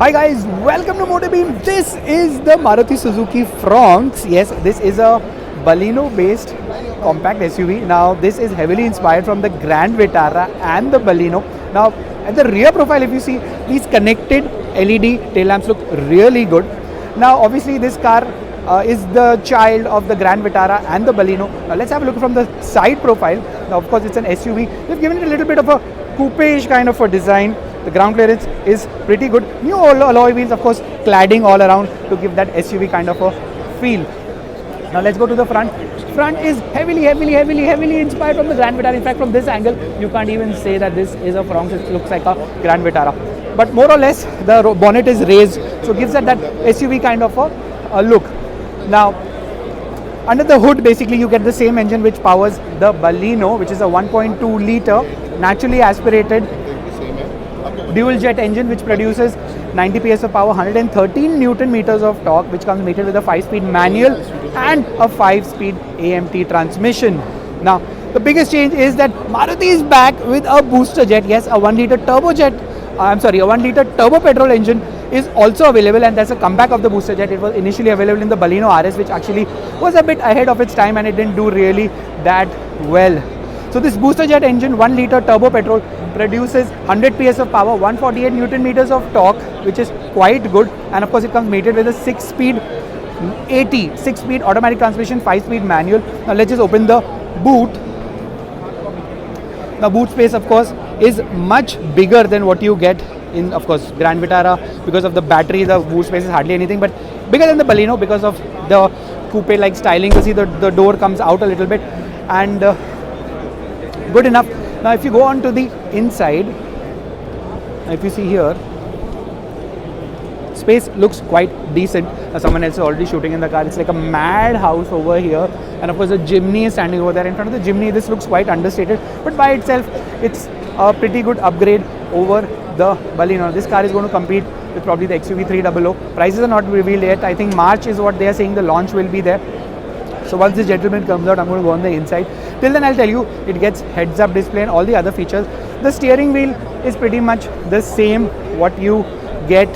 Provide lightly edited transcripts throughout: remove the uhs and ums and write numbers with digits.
Hi guys, welcome to Motorbeam. This is the Maruti Suzuki Fronx. Yes, this is a Baleno based compact SUV. Now this is heavily inspired from the Grand Vitara and the Baleno. Now at the rear profile, if you see, these connected LED tail lamps look really good. Now obviously this car is the child of the Grand Vitara and the Baleno. Now let's have a look from the side profile. Now of course it's an SUV. They've given it a little bit of a coupe-ish kind of a design. The ground clearance is pretty good. New alloy wheels, of course, cladding all around to give that SUV kind of a feel. Now let's go to the front. Front is heavily inspired from the Grand Vitara. In fact, from this angle, you can't even say that this is a Fronx. It looks like a Grand Vitara. But more or less, the bonnet is raised, so gives that SUV kind of a look. Now, under the hood, basically, you get the same engine which powers the Baleno, which is a 1.2 litre naturally aspirated dual jet engine which produces 90 PS of power, 113 Newton meters of torque, which comes mated with a 5-speed manual and a 5-speed AMT transmission. Now, the biggest change is that Maruti is back with a booster jet. Yes, a 1 litre turbo jet. A 1 litre turbo petrol engine is also available, and that's a comeback of the booster jet. It was initially available in the Baleno RS, which actually was a bit ahead of its time and it didn't do really that well. So this booster jet engine, 1 litre turbo petrol, produces 100 PS of power, 148 Newton meters of torque, which is quite good. And of course it comes mated with a 6-speed automatic transmission, 5-speed manual. Now let's just open the boot. The boot space, of course, is much bigger than what you get in, of course, Grand Vitara. Because of the battery, the boot space is hardly anything, but bigger than the Baleno because of the coupe-like styling. You see the door comes out a little bit, and good enough. Now if you go on to the inside, if you see here, space looks quite decent. Someone else is already shooting in the car. It's like a madhouse over here, and of course the Jimny is standing over there. In front of the Jimny, this looks quite understated, but by itself it's a pretty good upgrade over the Baleno. This car is going to compete with probably the XUV 300. Prices are not revealed yet. I think March is what they are saying the launch will be there. So once this gentleman comes out, I'm going to go on the inside. Till then, I'll tell you, it gets heads-up display and all the other features. The steering wheel is pretty much the same what you get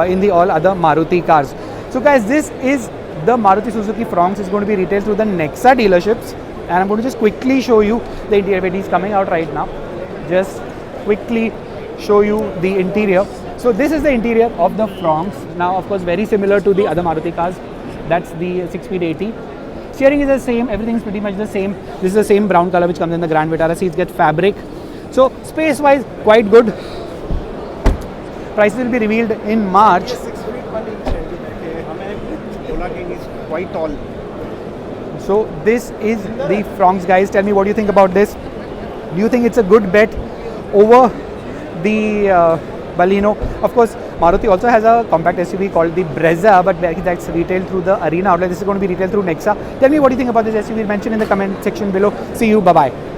in the all other Maruti cars. So guys, this is the Maruti Suzuki Fronx. It's going to be retailed through the Nexa dealerships. And I'm going to just quickly show you the interior. It is coming out right now. Just quickly show you the interior. So this is the interior of the Fronx. Now, of course, very similar to the other Maruti cars. That's the 6-speed 80. Steering is the same, everything is pretty much the same. This is the same brown color which comes in the Grand Vitara. Seats get fabric. So space wise, quite good. Prices will be revealed in March. 6 feet 1 inch is quite tall. So this is the Fronx, guys. Tell me what you think about this. Do you think it's a good bet over the Baleno? Of course, Maruti also has a compact SUV called the Brezza, but that's retailed through the Arena outlet. This is going to be retailed through Nexa. Tell me what you think about this SUV. Mention in the comment section below. See you. Bye-bye.